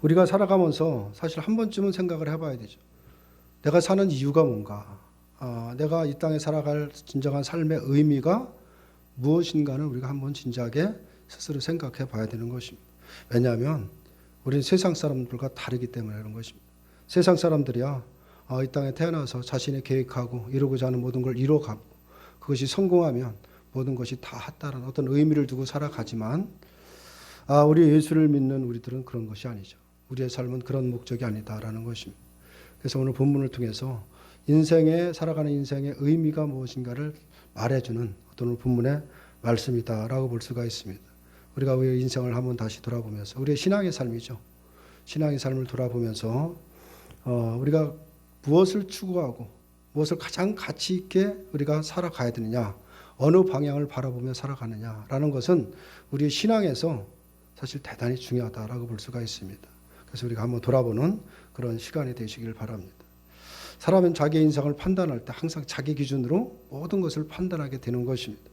우리가 살아가면서 사실 한 번쯤은 생각을 해봐야 되죠. 내가 사는 이유가 뭔가, 내가 이 땅에 살아갈 진정한 삶의 의미가 무엇인가는 우리가 한번 진지하게 스스로 생각해 봐야 되는 것입니다. 왜냐하면 우리는 세상 사람들과 다르기 때문에 그런 것입니다. 세상 사람들이야 이 땅에 태어나서 자신이 계획하고 이루고자 하는 모든 걸 이뤄가고 그것이 성공하면 모든 것이 다 했다는 어떤 의미를 두고 살아가지만 우리 예수를 믿는 우리들은 그런 것이 아니죠. 우리의 삶은 그런 목적이 아니다라는 것입니다. 그래서 오늘 본문을 통해서 살아가는 인생의 의미가 무엇인가를 말해주는 어떤 본문의 말씀이다라고 볼 수가 있습니다. 우리가 우리의 인생을 한번 다시 돌아보면서 우리의 신앙의 삶이죠. 신앙의 삶을 돌아보면서 우리가 무엇을 추구하고 무엇을 가장 가치 있게 우리가 살아가야 되느냐, 어느 방향을 바라보며 살아가느냐라는 것은 우리의 신앙에서 사실 대단히 중요하다라고 볼 수가 있습니다. 그래서 우리가 한번 돌아보는 그런 시간이 되시길 바랍니다. 사람은 자기의 인생을 판단할 때 항상 자기 기준으로 모든 것을 판단하게 되는 것입니다.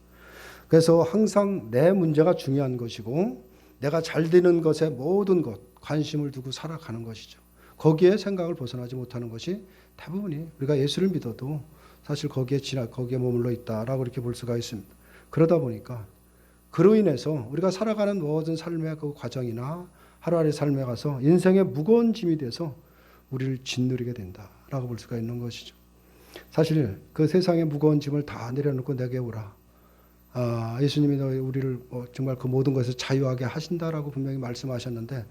그래서 항상 내 문제가 중요한 것이고 내가 잘 되는 것에 모든 것 관심을 두고 살아가는 것이죠. 거기에 생각을 벗어나지 못하는 것이 대부분이 우리가 예수를 믿어도 사실 거기에 머물러 있다라고 이렇게 볼 수가 있습니다. 그러다 보니까 그로 인해서 우리가 살아가는 모든 삶의 그 과정이나 하루하루의 삶에 가서 인생의 무거운 짐이 돼서 우리를 짓누르게 된다라고 볼 수가 있는 것이죠. 사실 그 세상의 무거운 짐을 다 내려놓고 내게 오라. 예수님이 우리를 정말 그 모든 것을 자유하게 하신다라고 분명히 말씀하셨는데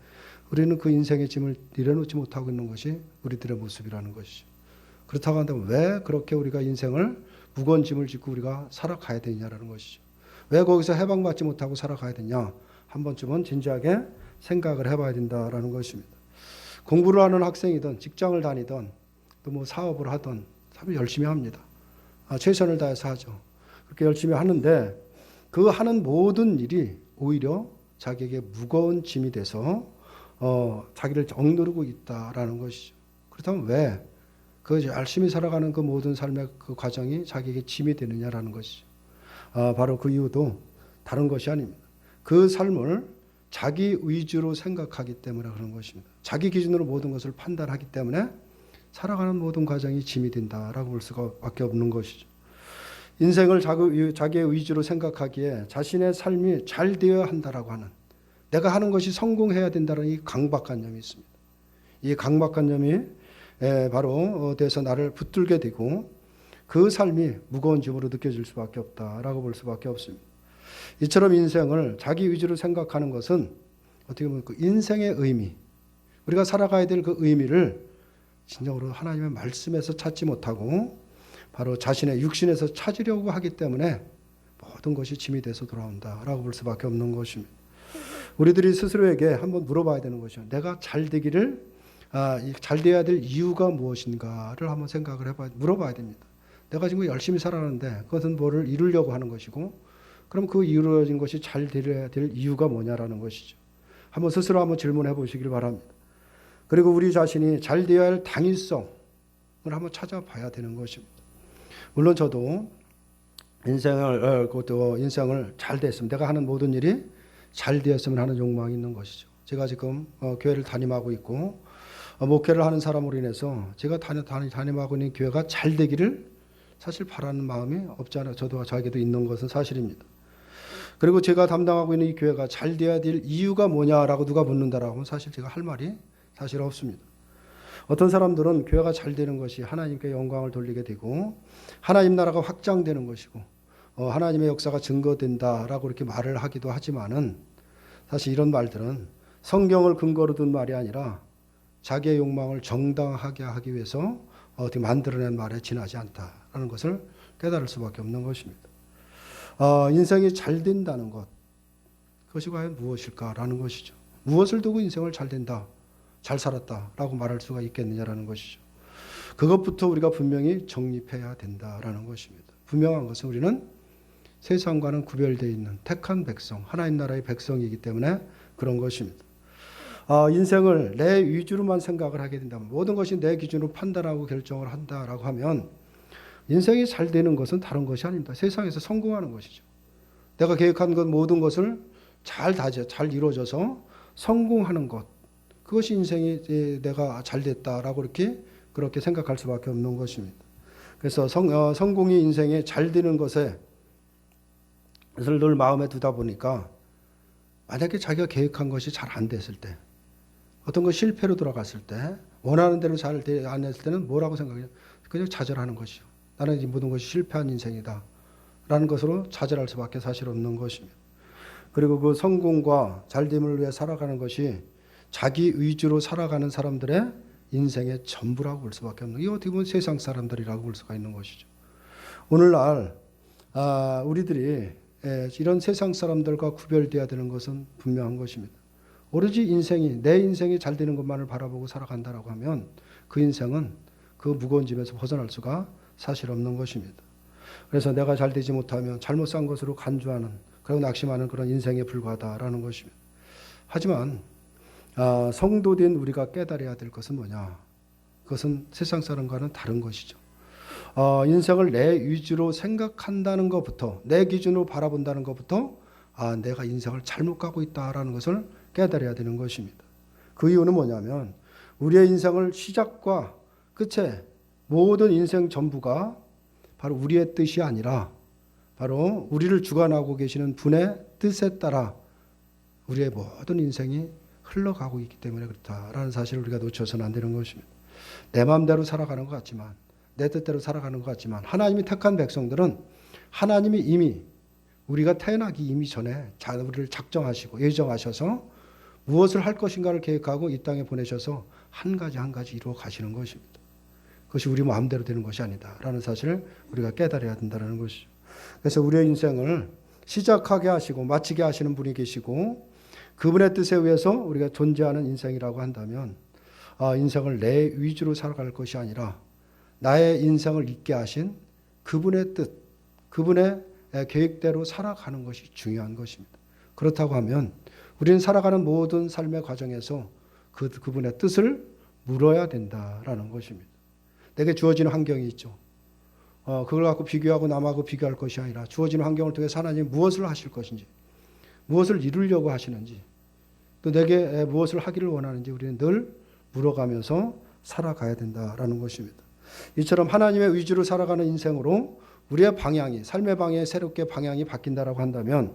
우리는 그 인생의 짐을 내려놓지 못하고 있는 것이 우리들의 모습이라는 것이죠. 그렇다고 한다면 왜 그렇게 우리가 인생을 무거운 짐을 짓고 우리가 살아가야 되냐라는 것이죠. 왜 거기서 해방받지 못하고 살아가야 되냐? 한 번쯤은 진지하게 생각을 해봐야 된다라는 것입니다. 공부를 하는 학생이든 직장을 다니든 또 뭐 사업을 하든 참 열심히 합니다. 최선을 다해서 하죠. 그렇게 열심히 하는데 그 하는 모든 일이 오히려 자기에게 무거운 짐이 돼서 자기를 억누르고 있다라는 것이죠. 그렇다면 왜 그 열심히 살아가는 그 모든 삶의 그 과정이 자기에게 짐이 되느냐라는 것이죠. 바로 그 이유도 다른 것이 아닙니다. 그 삶을 자기 위주로 생각하기 때문에 그런 것입니다. 자기 기준으로 모든 것을 판단하기 때문에 살아가는 모든 과정이 짐이 된다라고 볼 수밖에 없는 것이죠. 인생을 자기의 위주로 생각하기에 자신의 삶이 잘 되어야 한다라고 하는 내가 하는 것이 성공해야 된다는 이 강박관념이 있습니다. 이 강박관념이 바로 돼서 나를 붙들게 되고 그 삶이 무거운 짐으로 느껴질 수밖에 없다라고 볼 수밖에 없습니다. 이처럼 인생을 자기 위주로 생각하는 것은 어떻게 보면 그 인생의 의미, 우리가 살아가야 될 그 의미를 진정으로 하나님의 말씀에서 찾지 못하고 바로 자신의 육신에서 찾으려고 하기 때문에 모든 것이 짐이 돼서 돌아온다라고 볼 수밖에 없는 것입니다. 우리들이 스스로에게 한번 물어봐야 되는 것이죠. 내가 잘 되기를 잘 돼야 될 이유가 무엇인가를 한번 생각을 물어봐야 됩니다. 내가 지금 열심히 살아가는데 그것은 뭐를 이루려고 하는 것이고 그럼 그 이루어진 것이 잘 되어야 될 이유가 뭐냐라는 것이죠. 한번 스스로 한번 질문해 보시길 바랍니다. 그리고 우리 자신이 잘 되어야 할 당위성을 한번 찾아봐야 되는 것입니다. 물론 저도 인생을 잘 됐으면 내가 하는 모든 일이 잘 되었으면 하는 욕망이 있는 것이죠. 제가 지금 교회를 담임하고 있고 목회를 하는 사람으로 인해서 제가 담임하고 있는 교회가 잘 되기를 사실 바라는 마음이 없지 않아요. 저에게도 있는 것은 사실입니다. 그리고 제가 담당하고 있는 이 교회가 잘 돼야 될 이유가 뭐냐라고 누가 묻는다라고 하면 사실 제가 할 말이 사실 없습니다. 어떤 사람들은 교회가 잘 되는 것이 하나님께 영광을 돌리게 되고 하나님 나라가 확장되는 것이고 하나님의 역사가 증거된다라고 이렇게 말을 하기도 하지만은 사실 이런 말들은 성경을 근거로 둔 말이 아니라 자기의 욕망을 정당하게 하기 위해서 어떻게 만들어낸 말에 지나지 않다라는 것을 깨달을 수밖에 없는 것입니다. 인생이 잘 된다는 것, 그것이 과연 무엇일까라는 것이죠. 무엇을 두고 인생을 잘 된다, 잘 살았다라고 말할 수가 있겠느냐라는 것이죠. 그것부터 우리가 분명히 정립해야 된다라는 것입니다. 분명한 것은 우리는 세상과는 구별되어 있는 택한 백성, 하나님 나라의 백성이기 때문에 그런 것입니다. 인생을 내 위주로만 생각을 하게 된다면 모든 것이 내 기준으로 판단하고 결정을 한다라고 하면 인생이 잘 되는 것은 다른 것이 아닙니다. 세상에서 성공하는 것이죠. 내가 계획한 것 모든 것을 잘 이루어져서 성공하는 것, 그것이 인생이 내가 잘 됐다라고 그렇게 생각할 수밖에 없는 것입니다. 그래서 성공이 인생에 잘 되는 것을 늘 마음에 두다 보니까 만약에 자기가 계획한 것이 잘 안 됐을 때, 어떤 것 실패로 돌아갔을 때, 원하는 대로 잘 안 됐을 때는 뭐라고 생각해요? 그냥 좌절하는 것이죠. 나는 이 모든 것이 실패한 인생이다 라는 것으로 좌절할 수밖에 사실 없는 것입니다. 그리고 그 성공과 잘됨을 위해 살아가는 것이 자기 위주로 살아가는 사람들의 인생의 전부라고 볼 수밖에 없는, 이 어떻게 보면 세상 사람들이라고 볼 수가 있는 것이죠. 오늘날 우리들이 이런 세상 사람들과 구별되어야 되는 것은 분명한 것입니다. 오로지 내 인생이 잘 되는 것만을 바라보고 살아간다라고 하면 그 인생은 그 무거운 짐에서 벗어날 수가 사실 없는 것입니다. 그래서 내가 잘 되지 못하면 잘못 산 것으로 간주하는, 그리고 낙심하는 그런 인생에 불과하다라는 것입니다. 하지만 성도된 우리가 깨달아야 될 것은 뭐냐? 그것은 세상 사람과는 다른 것이죠. 인생을 내 위주로 생각한다는 것부터, 내 기준으로 바라본다는 것부터 내가 인생을 잘못 가고 있다라는 것을 깨달아야 되는 것입니다. 그 이유는 뭐냐면 우리의 인생을 시작과 끝에 모든 인생 전부가 바로 우리의 뜻이 아니라 바로 우리를 주관하고 계시는 분의 뜻에 따라 우리의 모든 인생이 흘러가고 있기 때문에 그렇다라는 사실을 우리가 놓쳐서는 안 되는 것입니다. 내 마음대로 살아가는 것 같지만, 내 뜻대로 살아가는 것 같지만, 하나님이 택한 백성들은 하나님이 이미 우리가 태어나기 이미 전에 우리를 작정하시고 예정하셔서 무엇을 할 것인가를 계획하고 이 땅에 보내셔서 한 가지 한 가지 이루어 가시는 것입니다. 그것이 우리 마음대로 되는 것이 아니다라는 사실을 우리가 깨달아야 된다는 것이죠. 그래서 우리의 인생을 시작하게 하시고 마치게 하시는 분이 계시고 그분의 뜻에 의해서 우리가 존재하는 인생이라고 한다면 인생을 내 위주로 살아갈 것이 아니라 나의 인생을 있게 하신 그분의 뜻, 그분의 계획대로 살아가는 것이 중요한 것입니다. 그렇다고 하면 우리는 살아가는 모든 삶의 과정에서 그분의 뜻을 물어야 된다라는 것입니다. 내게 주어지는 환경이 있죠. 그걸 갖고 비교하고 남하고 비교할 것이 아니라 주어지는 환경을 통해서 하나님이 무엇을 하실 것인지, 무엇을 이루려고 하시는지, 또 내게 무엇을 하기를 원하는지 우리는 늘 물어가면서 살아가야 된다라는 것입니다. 이처럼 하나님의 위주로 살아가는 인생으로 우리의 방향이, 삶의 방향이 새롭게 방향이 바뀐다라고 한다면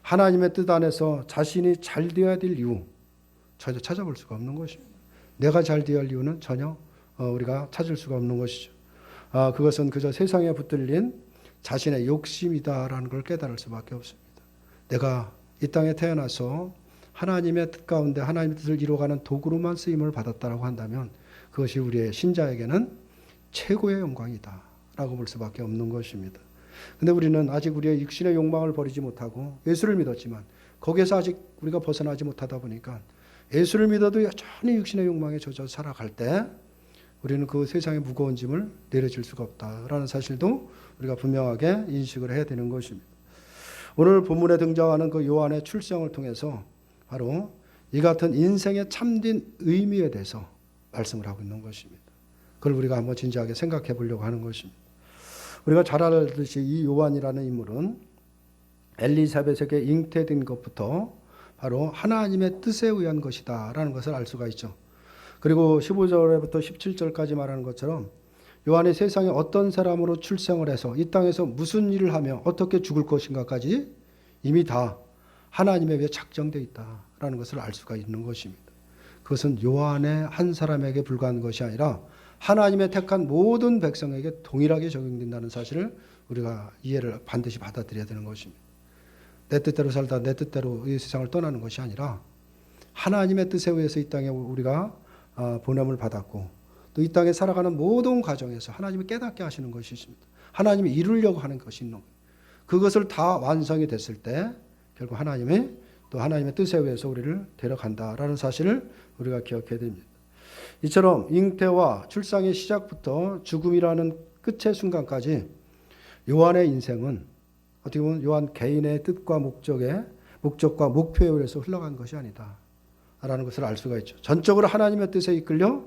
하나님의 뜻 안에서 자신이 잘 되어야 될 이유 전혀 찾아볼 수가 없는 것입니다. 내가 잘 되어야 할 이유는 전혀 우리가 찾을 수가 없는 것이죠. 그것은 그저 세상에 붙들린 자신의 욕심이다라는 걸 깨달을 수밖에 없습니다. 내가 이 땅에 태어나서 하나님의 뜻 가운데 하나님의 뜻을 이루어가는 도구로만 쓰임을 받았다라고 한다면 그것이 우리의 신자에게는 최고의 영광이다라고 볼 수밖에 없는 것입니다. 근데 우리는 아직 우리의 육신의 욕망을 버리지 못하고 예수를 믿었지만 거기에서 아직 우리가 벗어나지 못하다 보니까 예수를 믿어도 여전히 육신의 욕망에 젖어 살아갈 때 우리는 그 세상의 무거운 짐을 내려질 수가 없다라는 사실도 우리가 분명하게 인식을 해야 되는 것입니다. 오늘 본문에 등장하는 그 요한의 출생을 통해서 바로 이 같은 인생의 참된 의미에 대해서 말씀을 하고 있는 것입니다. 그걸 우리가 한번 진지하게 생각해 보려고 하는 것입니다. 우리가 잘 알듯이 이 요한이라는 인물은 엘리사벳에게 잉태된 것부터 바로 하나님의 뜻에 의한 것이다 라는 것을 알 수가 있죠. 그리고 15절부터 17절까지 말하는 것처럼 요한이 세상에 어떤 사람으로 출생을 해서 이 땅에서 무슨 일을 하며 어떻게 죽을 것인가까지 이미 다 하나님에 의해 작정되어 있다라는 것을 알 수가 있는 것입니다. 그것은 요한의 한 사람에게 불과한 것이 아니라 하나님의 택한 모든 백성에게 동일하게 적용된다는 사실을 우리가 이해를 반드시 받아들여야 되는 것입니다. 내 뜻대로 살다 내 뜻대로 이 세상을 떠나는 것이 아니라 하나님의 뜻에 의해서 이 땅에 우리가 보냄을 받았고 또 이 땅에 살아가는 모든 과정에서 하나님이 깨닫게 하시는 것이 있습니다. 하나님이 이루려고 하는 것이 있는 거예요. 그것을 다 완성이 됐을 때 결국 하나님의 뜻에 의해서 우리를 데려간다라는 사실을 우리가 기억해야 됩니다. 이처럼 잉태와 출산의 시작부터 죽음이라는 끝의 순간까지 요한의 인생은 어떻게 보면 요한 개인의 뜻과 목적과 목표에 의해서 흘러간 것이 아니다 라는 것을 알 수가 있죠. 전적으로 하나님의 뜻에 이끌려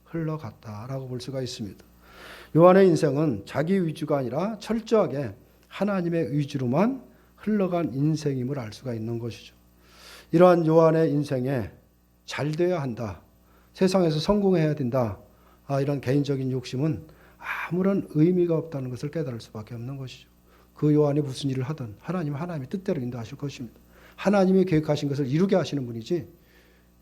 흘러갔다라고 볼 수가 있습니다. 요한의 인생은 자기 위주가 아니라 철저하게 하나님의 위주로만 흘러간 인생임을 알 수가 있는 것이죠. 이러한 요한의 인생에 잘 돼야 한다. 세상에서 성공해야 된다. 이런 개인적인 욕심은 아무런 의미가 없다는 것을 깨달을 수밖에 없는 것이죠. 그 요한이 무슨 일을 하든 하나님의 뜻대로 인도하실 것입니다. 하나님이 계획하신 것을 이루게 하시는 분이지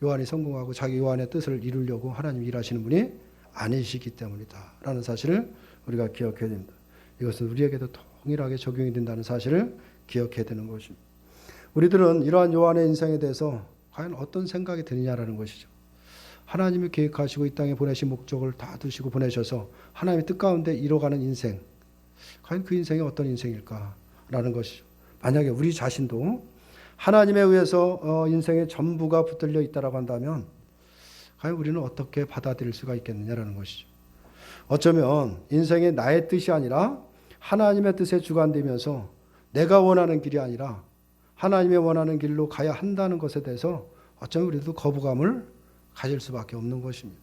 요한이 성공하고 자기 요한의 뜻을 이루려고 하나님이 일하시는 분이 아니시기 때문이다 라는 사실을 우리가 기억해야 됩니다. 이것은 우리에게도 동일하게 적용이 된다는 사실을 기억해야 되는 것입니다. 우리들은 이러한 요한의 인생에 대해서 과연 어떤 생각이 드느냐라는 것이죠. 하나님이 계획하시고 이 땅에 보내신 목적을 다 두시고 보내셔서 하나님의 뜻 가운데 이뤄가는 인생, 과연 그 인생이 어떤 인생일까라는 것이죠. 만약에 우리 자신도 하나님에 의해서 인생의 전부가 붙들려 있다라고 한다면 과연 우리는 어떻게 받아들일 수가 있겠느냐라는 것이죠. 어쩌면 인생이 나의 뜻이 아니라 하나님의 뜻에 주관되면서 내가 원하는 길이 아니라 하나님의 원하는 길로 가야 한다는 것에 대해서 어쩌면 우리도 거부감을 가질 수밖에 없는 것입니다.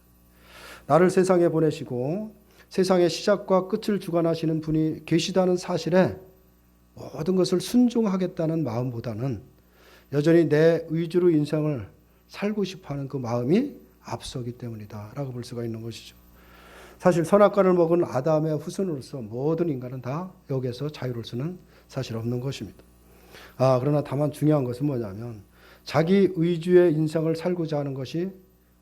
나를 세상에 보내시고 세상의 시작과 끝을 주관하시는 분이 계시다는 사실에 모든 것을 순종하겠다는 마음보다는 여전히 내 위주로 인생을 살고 싶어하는 그 마음이 앞서기 때문이다 라고 볼 수가 있는 것이죠. 사실 선악과를 먹은 아담의 후손으로서 모든 인간은 다 여기에서 자유로울 수는 사실 없는 것입니다. 그러나 다만 중요한 것은 뭐냐면 자기 의주의 인생을 살고자 하는 것이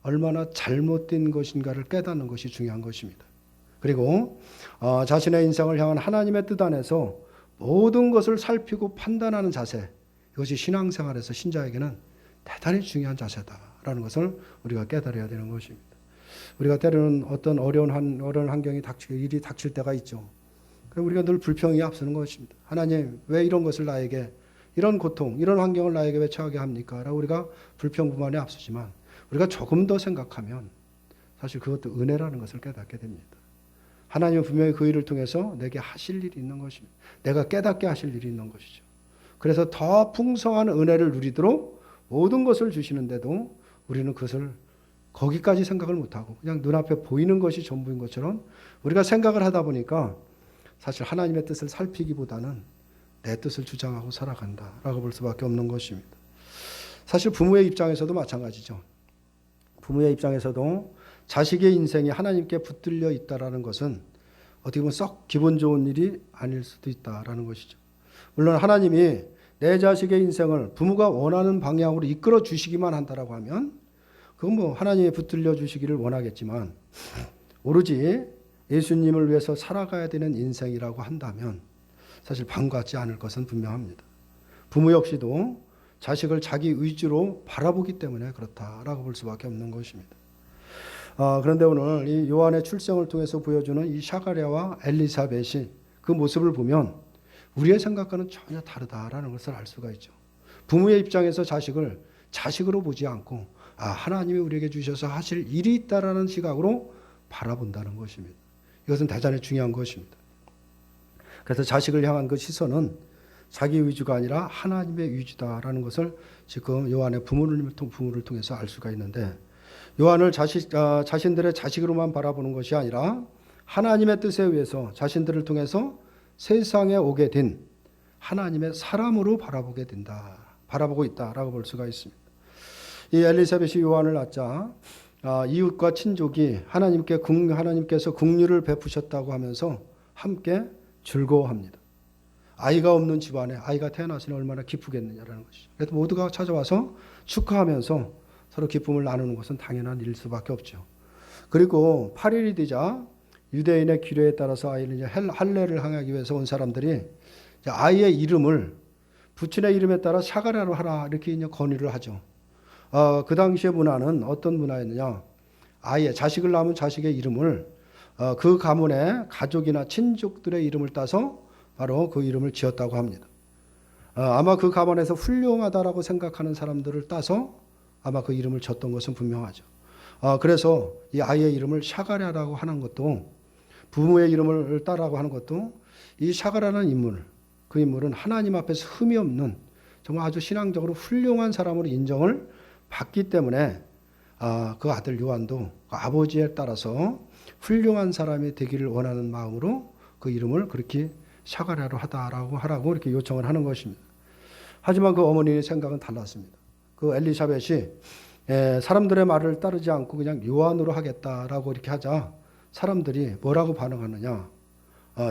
얼마나 잘못된 것인가를 깨닫는 것이 중요한 것입니다. 그리고 자신의 인생을 향한 하나님의 뜻 안에서 모든 것을 살피고 판단하는 자세, 이것이 신앙생활에서 신자에게는 대단히 중요한 자세다라는 것을 우리가 깨달아야 되는 것입니다. 우리가 때로는 어떤 어려운 환경이 닥치고 일이 닥칠 때가 있죠. 그럼 우리가 늘 불평이 앞서는 것입니다. 하나님, 왜 이런 것을 나에게, 이런 고통, 이런 환경을 나에게 왜 처하게 합니까? 라고 우리가 불평불만에 앞서지만 우리가 조금 더 생각하면 사실 그것도 은혜라는 것을 깨닫게 됩니다. 하나님은 분명히 그 일을 통해서 내게 하실 일이 있는 것입니다. 내가 깨닫게 하실 일이 있는 것이죠. 그래서 더 풍성한 은혜를 누리도록 모든 것을 주시는데도 우리는 그것을 거기까지 생각을 못하고 그냥 눈앞에 보이는 것이 전부인 것처럼 우리가 생각을 하다 보니까 사실 하나님의 뜻을 살피기보다는 내 뜻을 주장하고 살아간다라고 볼 수밖에 없는 것입니다. 사실 부모의 입장에서도 마찬가지죠. 부모의 입장에서도 자식의 인생이 하나님께 붙들려 있다라는 것은 어떻게 보면 썩 기분 좋은 일이 아닐 수도 있다라는 것이죠. 물론 하나님이 내 자식의 인생을 부모가 원하는 방향으로 이끌어 주시기만 한다라고 하면 그건 뭐 하나님이 붙들려 주시기를 원하겠지만 오로지 예수님을 위해서 살아가야 되는 인생이라고 한다면 사실 반갑지 않을 것은 분명합니다. 부모 역시도 자식을 자기 의지로 바라보기 때문에 그렇다라고 볼 수밖에 없는 것입니다. 그런데 오늘 이 요한의 출생을 통해서 보여주는 이 샤가랴와 엘리사벳이 그 모습을 보면 우리의 생각과는 전혀 다르다라는 것을 알 수가 있죠. 부모의 입장에서 자식을 자식으로 보지 않고 하나님이 우리에게 주셔서 하실 일이 있다라는 시각으로 바라본다는 것입니다. 이것은 대단히 중요한 것입니다. 그래서 자식을 향한 그 시선은 자기 위주가 아니라 하나님의 위주다라는 것을 지금 요한의 부모를 통해서 알 수가 있는데 요한을 자신들의 자식으로만 바라보는 것이 아니라 하나님의 뜻에 의해서 자신들을 통해서 세상에 오게 된 하나님의 사람으로 바라보고 있다라고 볼 수가 있습니다. 이 엘리사벳이 요한을 낳자 이웃과 친족이 하나님께서 긍휼을 베푸셨다고 하면서 함께 즐거워합니다. 아이가 없는 집안에 아이가 태어났으니 얼마나 기쁘겠느냐라는 것이죠. 그래서 모두가 찾아와서 축하하면서 서로 기쁨을 나누는 것은 당연한 일일 수밖에 없죠. 그리고 8일이 되자 유대인의 규례에 따라서 아이를 이제 할례를 행하기 위해서 온 사람들이 아이의 이름을 부친의 이름에 따라 샤가랴로 하라 이렇게 이제 건의를 하죠. 그 당시의 문화는 어떤 문화였느냐? 자식을 낳으면 자식의 이름을 그 가문의 가족이나 친족들의 이름을 따서 바로 그 이름을 지었다고 합니다. 아마 그 가문에서 훌륭하다라고 생각하는 사람들을 따서 아마 그 이름을 졌던 것은 분명하죠. 그래서 이 아이의 이름을 샤가랴라고 하는 것도 부모의 이름을 따라고 하는 것도 이 샤가랴라는 인물, 그 인물은 하나님 앞에서 흠이 없는 정말 아주 신앙적으로 훌륭한 사람으로 인정을 받기 때문에 그 아들 요한도 그 아버지에 따라서 훌륭한 사람이 되기를 원하는 마음으로 그 이름을 그렇게 샤가랴로 하라고 이렇게 요청을 하는 것입니다. 하지만 그 어머니의 생각은 달랐습니다. 그 엘리사벳이 사람들의 말을 따르지 않고 그냥 요한으로 하겠다라고 이렇게 하자 사람들이 뭐라고 반응하느냐?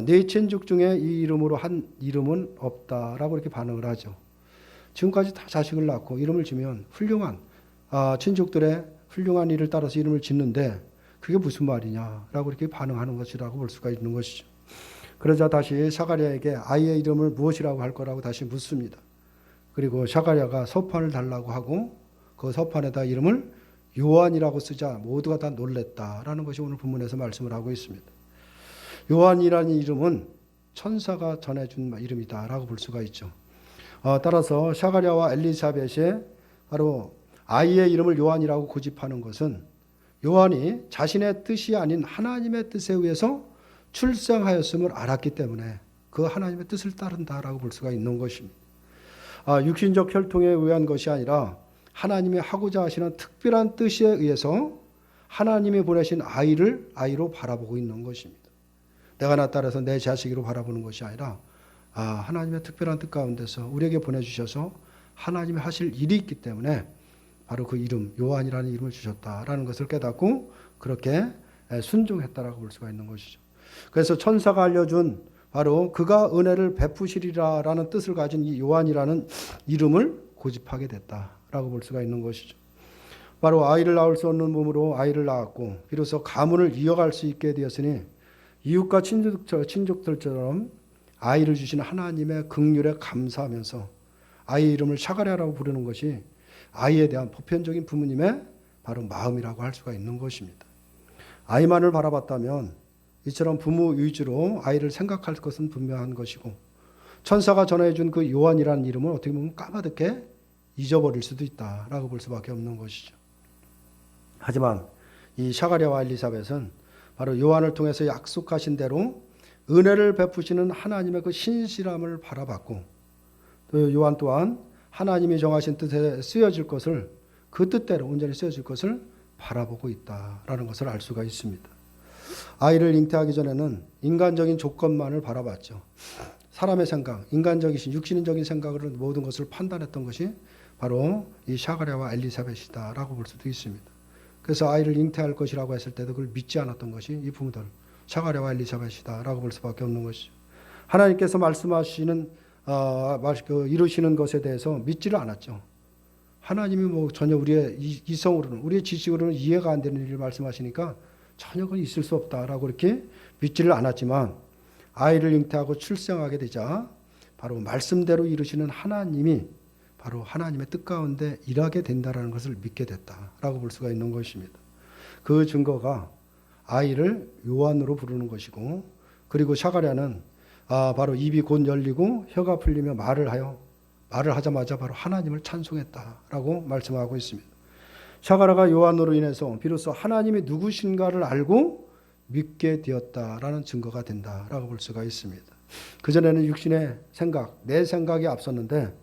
네 친족 중에 이 이름으로 한 이름은 없다라고 이렇게 반응을 하죠. 지금까지 다 자식을 낳고 이름을 지면 훌륭한 친족들의 훌륭한 일을 따라서 이름을 짓는데 그게 무슨 말이냐라고 이렇게 반응하는 것이라고 볼 수가 있는 것이죠. 그러자 다시 사가랴에게 아이의 이름을 무엇이라고 할 거라고 다시 묻습니다. 그리고 사가랴가 서판을 달라고 하고 그 서판에다 이름을 요한이라고 쓰자 모두가 다 놀랬다라는 것이 오늘 본문에서 말씀을 하고 있습니다. 요한이라는 이름은 천사가 전해준 이름이다라고 볼 수가 있죠. 따라서 사가랴와 엘리사벳이 바로 아이의 이름을 요한이라고 고집하는 것은 요한이 자신의 뜻이 아닌 하나님의 뜻에 의해서 출생하였음을 알았기 때문에 그 하나님의 뜻을 따른다라고 볼 수가 있는 것입니다. 육신적 혈통에 의한 것이 아니라 하나님이 하고자 하시는 특별한 뜻에 의해서 하나님이 보내신 아이로 바라보고 있는 것입니다. 내가 나 따라서 내 자식으로 바라보는 것이 아니라 하나님의 특별한 뜻 가운데서 우리에게 보내주셔서 하나님이 하실 일이 있기 때문에 바로 그 이름 요한이라는 이름을 주셨다라는 것을 깨닫고 그렇게 순종했다라고 볼 수가 있는 것이죠. 그래서 천사가 알려준 바로 그가 은혜를 베푸시리라라는 뜻을 가진 이 요한이라는 이름을 고집하게 됐다라고 볼 수가 있는 것이죠. 바로 아이를 낳을 수 없는 몸으로 아이를 낳았고 비로소 가문을 이어갈 수 있게 되었으니 이웃과 친족들처럼 아이를 주신 하나님의 긍휼에 감사하면서 아이의 이름을 사가랴라고 부르는 것이 아이에 대한 보편적인 부모님의 바로 마음이라고 할 수가 있는 것입니다. 아이만을 바라봤다면 이처럼 부모 위주로 아이를 생각할 것은 분명한 것이고 천사가 전해준 그 요한이라는 이름을 어떻게 보면 까마득해 잊어버릴 수도 있다라고 볼 수밖에 없는 것이죠. 하지만 이 사가랴와 엘리사벳은 바로 요한을 통해서 약속하신 대로 은혜를 베푸시는 하나님의 그 신실함을 바라봤고 또 요한 또한 하나님이 정하신 뜻에 쓰여질 것을 그 뜻대로 온전히 쓰여질 것을 바라보고 있다라는 것을 알 수가 있습니다. 아이를 잉태하기 전에는 인간적인 조건만을 바라봤죠. 사람의 생각, 인간적이신 육신적인 생각으로 모든 것을 판단했던 것이 바로 이 사가랴와 엘리사벳이다라고 볼 수도 있습니다. 그래서 아이를 잉태할 것이라고 했을 때도 그걸 믿지 않았던 것이 이 부모들 사가랴와 엘리사벳이다라고 볼 수밖에 없는 것이죠. 하나님께서 말씀하시는 이루시는 것에 대해서 믿지를 않았죠. 하나님이 전혀 우리의 이성으로는 우리의 지식으로는 이해가 안 되는 일을 말씀하시니까 전혀 그건 있을 수 없다라고 이렇게 믿지를 않았지만 아이를 잉태하고 출생하게 되자 바로 말씀대로 이루시는 하나님이 바로 하나님의 뜻 가운데 일하게 된다라는 것을 믿게 됐다라고 볼 수가 있는 것입니다. 그 증거가 아이를 요한으로 부르는 것이고 그리고 사가랴는 바로 입이 곧 열리고 혀가 풀리며 말을 하자마자 바로 하나님을 찬송했다라고 말씀하고 있습니다. 사가랴가 요한으로 인해서 비로소 하나님이 누구신가를 알고 믿게 되었다라는 증거가 된다라고 볼 수가 있습니다. 그전에는 육신의 생각, 내 생각이 앞섰는데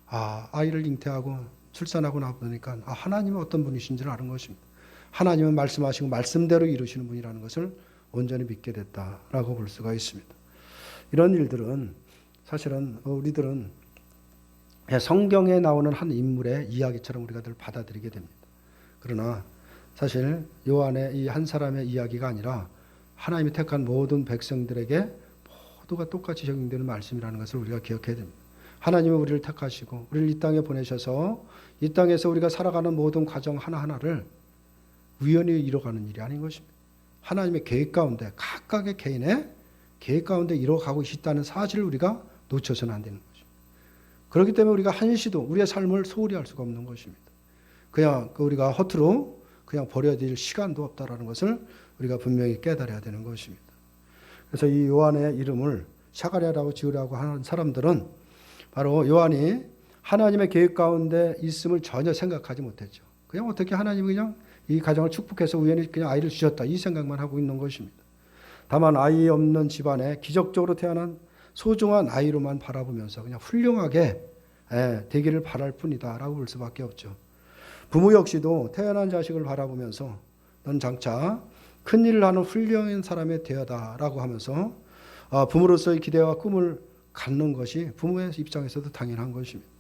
아이를 잉태하고 출산하고 나보니까 하나님은 어떤 분이신지를 아는 것입니다. 하나님은 말씀하시고 말씀대로 이루시는 분이라는 것을 온전히 믿게 됐다라고 볼 수가 있습니다. 이런 일들은 사실은 우리들은 성경에 나오는 한 인물의 이야기처럼 우리가 늘 받아들이게 됩니다. 그러나 사실 요한의 이 한 사람의 이야기가 아니라 하나님이 택한 모든 백성들에게 모두가 똑같이 적용되는 말씀이라는 것을 우리가 기억해야 됩니다. 하나님은 우리를 택하시고 우리를 이 땅에 보내셔서 이 땅에서 우리가 살아가는 모든 과정 하나하나를 우연히 이뤄가는 일이 아닌 것입니다. 하나님의 계획 가운데 각각의 개인의 계획 가운데 이뤄가고 있다는 사실을 우리가 놓쳐서는 안 되는 것입니다. 그렇기 때문에 우리가 한시도 우리의 삶을 소홀히 할 수가 없는 것입니다. 그냥 우리가 허투루 그냥 버려야 될 시간도 없다라는 것을 우리가 분명히 깨달아야 되는 것입니다. 그래서 이 요한의 이름을 사가랴라고 지으라고 하는 사람들은 바로 요한이 하나님의 계획 가운데 있음을 전혀 생각하지 못했죠. 그냥 어떻게 하나님이 그냥 이 가정을 축복해서 우연히 그냥 아이를 주셨다 이 생각만 하고 있는 것입니다. 다만 아이 없는 집안에 기적적으로 태어난 소중한 아이로만 바라보면서 그냥 훌륭하게 되기를 바랄 뿐이다라고 볼 수밖에 없죠. 부모 역시도 태어난 자식을 바라보면서 넌 장차 큰 일을 하는 훌륭한 사람이 되어다라고 하면서 부모로서의 기대와 꿈을 갖는 것이 부모의 입장에서도 당연한 것입니다.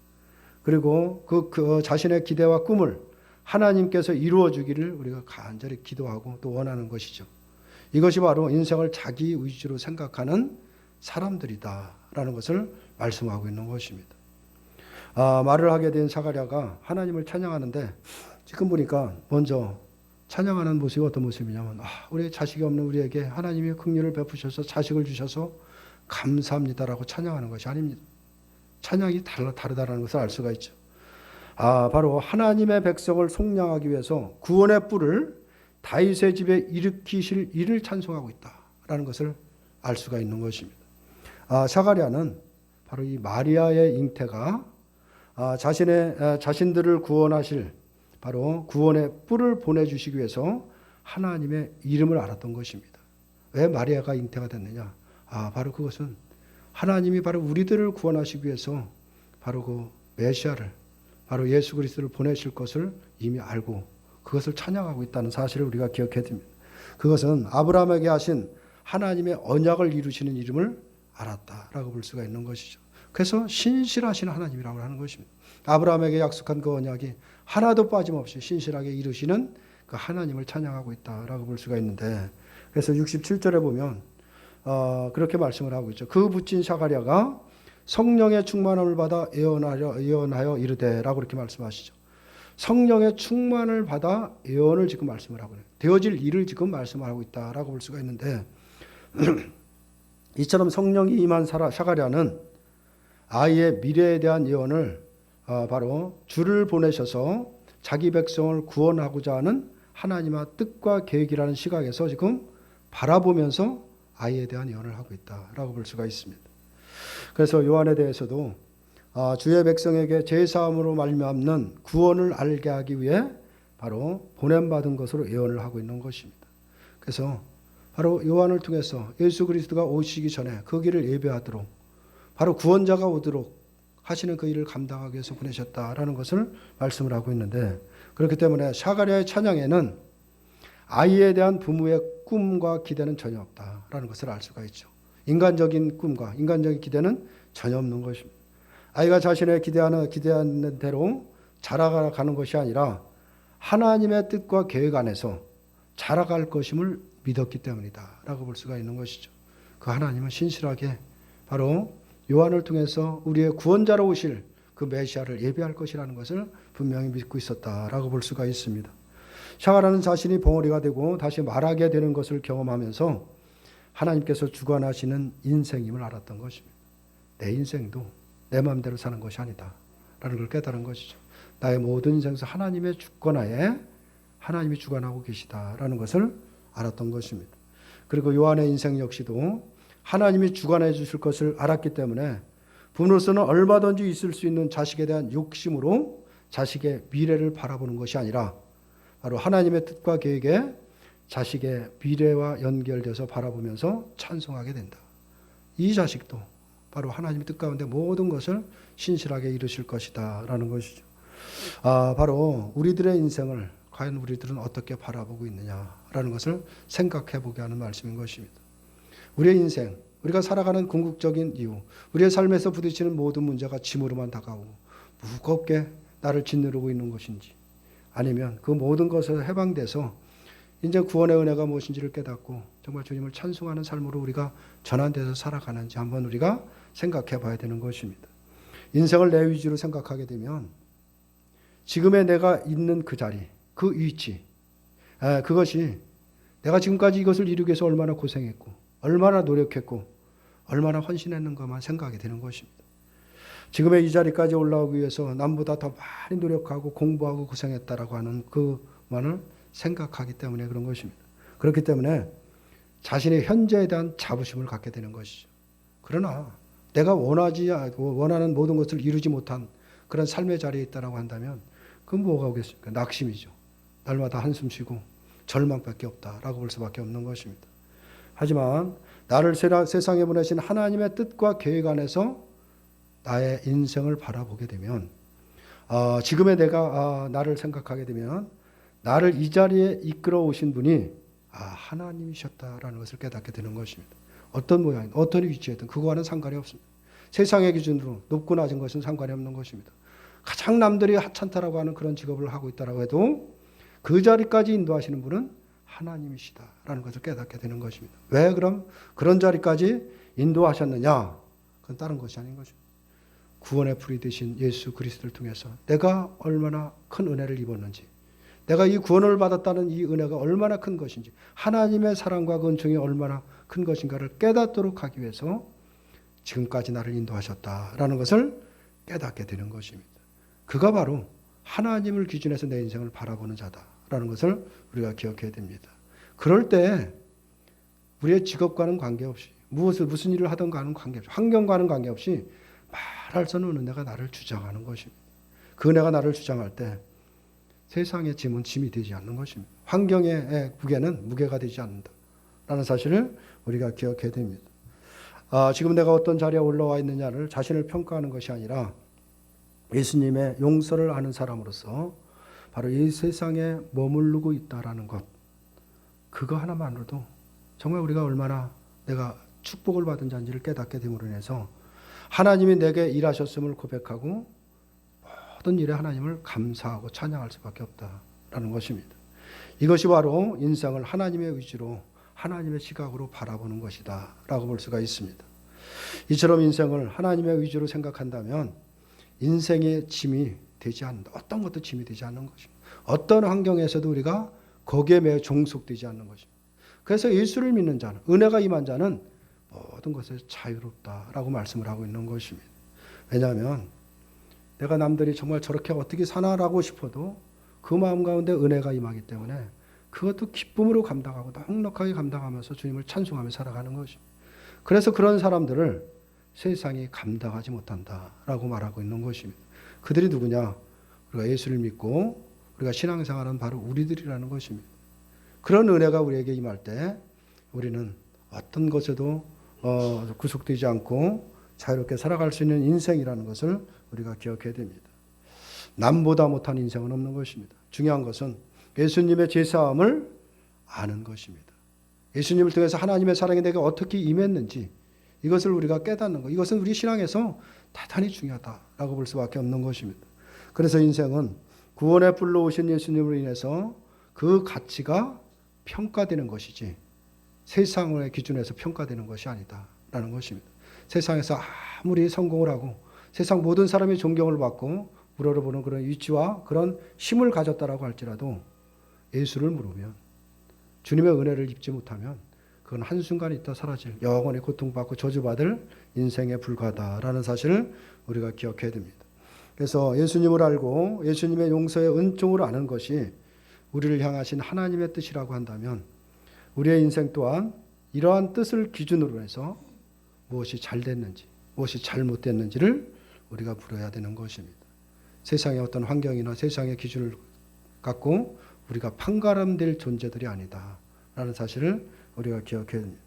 그리고 그 자신의 기대와 꿈을 하나님께서 이루어 주기를 우리가 간절히 기도하고 또 원하는 것이죠. 이것이 바로 인생을 자기 위주로 생각하는 사람들이다라는 것을 말씀하고 있는 것입니다. 말을 하게 된 사가랴가 하나님을 찬양하는데 지금 보니까 먼저 찬양하는 모습이 어떤 모습이냐면 우리 자식이 없는 우리에게 하나님이 긍휼을 베푸셔서 자식을 주셔서 감사합니다라고 찬양하는 것이 아닙니다. 찬양이 다르다는 것을 알 수가 있죠. 바로 하나님의 백성을 속량하기 위해서 구원의 뿔을 다윗의 집에 일으키실 이를 찬송하고 있다라는 것을 알 수가 있는 것입니다. 사가랴는 바로 이 마리아의 잉태가 자신들을 구원하실 바로 구원의 뿔을 보내주시기 위해서 하나님의 이름을 알았던 것입니다. 왜 마리아가 잉태가 됐느냐? 바로 그것은 하나님이 바로 우리들을 구원하시기 위해서 바로 그 메시아를 바로 예수 그리스도를 보내실 것을 이미 알고 그것을 찬양하고 있다는 사실을 우리가 기억해야 됩니다. 그것은 아브라함에게 하신 하나님의 언약을 이루시는 이름을 알았다라고 볼 수가 있는 것이죠. 그래서 신실하신 하나님이라고 하는 것입니다. 아브라함에게 약속한 그 언약이 하나도 빠짐없이 신실하게 이루시는 그 하나님을 찬양하고 있다라고 볼 수가 있는데, 그래서 67절에 보면 그렇게 말씀을 하고 있죠. 그 붓진 사가랴가 성령의 충만함을 받아 예언하여 이르되라고 이렇게 말씀하시죠. 성령의 충만을 받아 예언을 지금 말씀을 하고 있는, 되어질 일을 지금 말씀하고 있다라고 볼 수가 있는데, 이처럼 성령이 임한 사가랴는 아이의 미래에 대한 예언을 바로 주를 보내셔서 자기 백성을 구원하고자 하는 하나님의 뜻과 계획이라는 시각에서 지금 바라보면서 아이에 대한 예언을 하고 있다라고 볼 수가 있습니다. 그래서 요한에 대해서도 주의 백성에게 제사함으로 말미암는 구원을 알게 하기 위해 바로 보냄받은 것으로 예언을 하고 있는 것입니다. 그래서 바로 요한을 통해서 예수 그리스도가 오시기 전에 그 길을 예배하도록 바로 구원자가 오도록 하시는 그 일을 감당하기 위해서 보내셨다라는 것을 말씀을 하고 있는데, 그렇기 때문에 사가랴의 찬양에는 아이에 대한 부모의 꿈과 기대는 전혀 없다라는 것을 알 수가 있죠. 인간적인 꿈과 인간적인 기대는 전혀 없는 것입니다. 아이가 자신의 기대하는 대로 자라가는 것이 아니라 하나님의 뜻과 계획 안에서 자라갈 것임을 믿었기 때문이다라고 볼 수가 있는 것이죠. 그 하나님은 신실하게 바로 요한을 통해서 우리의 구원자로 오실 그 메시아를 예비할 것이라는 것을 분명히 믿고 있었다라고 볼 수가 있습니다. 사가랴는 자신이 벙어리가 되고 다시 말하게 되는 것을 경험하면서 하나님께서 주관하시는 인생임을 알았던 것입니다. 내 인생도 내 마음대로 사는 것이 아니다 라는 걸 깨달은 것이죠. 나의 모든 인생에서 하나님의 주권하에 하나님이 주관하고 계시다라는 것을 알았던 것입니다. 그리고 요한의 인생 역시도 하나님이 주관해 주실 것을 알았기 때문에 부모로서는 얼마든지 있을 수 있는 자식에 대한 욕심으로 자식의 미래를 바라보는 것이 아니라 바로 하나님의 뜻과 계획에 자식의 미래와 연결돼서 바라보면서 찬송하게 된다. 이 자식도 바로 하나님의 뜻 가운데 모든 것을 신실하게 이루실 것이다 라는 것이죠. 바로 우리들의 인생을 과연 우리들은 어떻게 바라보고 있느냐라는 것을 생각해 보게 하는 말씀인 것입니다. 우리의 인생, 우리가 살아가는 궁극적인 이유, 우리의 삶에서 부딪히는 모든 문제가 짐으로만 다가오고 무겁게 나를 짓누르고 있는 것인지, 아니면 그 모든 것을 해방돼서 이제 구원의 은혜가 무엇인지를 깨닫고 정말 주님을 찬송하는 삶으로 우리가 전환돼서 살아가는지 한번 우리가 생각해 봐야 되는 것입니다. 인생을 내 위주로 생각하게 되면 지금의 내가 있는 그 자리, 그 위치, 그것이 내가 지금까지 이것을 이루기 위해서 얼마나 고생했고 얼마나 노력했고 얼마나 헌신했는가만 생각이 되는 것입니다. 지금의 이 자리까지 올라오기 위해서 남보다 더 많이 노력하고 공부하고 고생했다라고 하는 그만을 생각하기 때문에 그런 것입니다. 그렇기 때문에 자신의 현재에 대한 자부심을 갖게 되는 것이죠. 그러나 내가 원하는 모든 것을 이루지 못한 그런 삶의 자리에 있다라고 한다면 그건 뭐가 오겠습니까? 낙심이죠. 날마다 한숨 쉬고 절망밖에 없다라고 볼 수밖에 없는 것입니다. 하지만 나를 세상에 보내신 하나님의 뜻과 계획 안에서 나의 인생을 바라보게 되면 지금의 내가 나를 생각하게 되면 나를 이 자리에 이끌어 오신 분이 하나님이셨다라는 것을 깨닫게 되는 것입니다. 어떤 모양, 어떤 위치에든 그거와는 상관이 없습니다. 세상의 기준으로 높고 낮은 것은 상관이 없는 것입니다. 가장 남들이 하찮다라고 하는 그런 직업을 하고 있다라고 해도 그 자리까지 인도하시는 분은 하나님이시다라는 것을 깨닫게 되는 것입니다. 왜 그럼 그런 자리까지 인도하셨느냐? 그건 다른 것이 아닌 것입니다. 구원의 불이 되신 예수 그리스도를 통해서 내가 얼마나 큰 은혜를 입었는지, 내가 이 구원을 받았다는 이 은혜가 얼마나 큰 것인지, 하나님의 사랑과 은총이 얼마나 큰 것인가를 깨닫도록 하기 위해서 지금까지 나를 인도하셨다라는 것을 깨닫게 되는 것입니다. 그가 바로 하나님을 기준해서 내 인생을 바라보는 자다라는 것을 우리가 기억해야 됩니다. 그럴 때 우리의 직업과는 관계없이 무슨 일을 하던가는 관계없이 환경과는 관계없이 말할 수 없는 은혜가 나를 주장하는 것입니다. 그 은혜가 나를 주장할 때 세상의 짐은 짐이 되지 않는 것입니다. 환경의 무게는 무게가 되지 않는다라는 사실을 우리가 기억해야 됩니다. 지금 내가 어떤 자리에 올라와 있느냐를 자신을 평가하는 것이 아니라 예수님의 용서를 아는 사람으로서 바로 이 세상에 머무르고 있다라는 것, 그거 하나만으로도 정말 우리가 얼마나 내가 축복을 받은 자인지를 깨닫게 됨으로 인해서 하나님이 내게 일하셨음을 고백하고 모든 일에 하나님을 감사하고 찬양할 수밖에 없다라는 것입니다. 이것이 바로 인생을 하나님의 위주로 하나님의 시각으로 바라보는 것이다 라고 볼 수가 있습니다. 이처럼 인생을 하나님의 위주로 생각한다면 인생의 짐이 되지 않는다. 어떤 것도 짐이 되지 않는 것입니다. 어떤 환경에서도 우리가 거기에 매여 종속되지 않는 것입니다. 그래서 예수를 믿는 자는, 은혜가 임한 자는 모든 것에 자유롭다라고 말씀을 하고 있는 것입니다. 왜냐하면 내가 남들이 정말 저렇게 어떻게 사나라고 싶어도 그 마음 가운데 은혜가 임하기 때문에 그것도 기쁨으로 감당하고 넉넉하게 감당하면서 주님을 찬송하며 살아가는 것입니다. 그래서 그런 사람들을 세상이 감당하지 못한다라고 말하고 있는 것입니다. 그들이 누구냐? 우리가 예수를 믿고 우리가 신앙생활은 바로 우리들이라는 것입니다. 그런 은혜가 우리에게 임할 때 우리는 어떤 것에도 구속되지 않고 자유롭게 살아갈 수 있는 인생이라는 것을 우리가 기억해야 됩니다. 남보다 못한 인생은 없는 것입니다. 중요한 것은 예수님의 제사함을 아는 것입니다. 예수님을 통해서 하나님의 사랑이 내게 어떻게 임했는지 이것을 우리가 깨닫는 것, 이것은 우리 신앙에서 대단히 중요하다라고 볼 수밖에 없는 것입니다. 그래서 인생은 구원에 불러오신 예수님으로 인해서 그 가치가 평가되는 것이지 세상의 기준에서 평가되는 것이 아니다라는 것입니다. 세상에서 아무리 성공을 하고 세상 모든 사람이 존경을 받고 우러러보는 그런 위치와 그런 힘을 가졌다라고 할지라도 예수를 물으면 주님의 은혜를 입지 못하면 그건 한순간 있다 사라질 영원히 고통받고 저주받을 인생에 불과하다라는 사실을 우리가 기억해야 됩니다. 그래서 예수님을 알고 예수님의 용서의 은총을 아는 것이 우리를 향하신 하나님의 뜻이라고 한다면 우리의 인생 또한 이러한 뜻을 기준으로 해서 무엇이 잘 됐는지 무엇이 잘못됐는지를 우리가 물어야 되는 것입니다. 세상의 어떤 환경이나 세상의 기준을 갖고 우리가 판가름될 존재들이 아니다라는 사실을 우리가 기억해야 됩니다.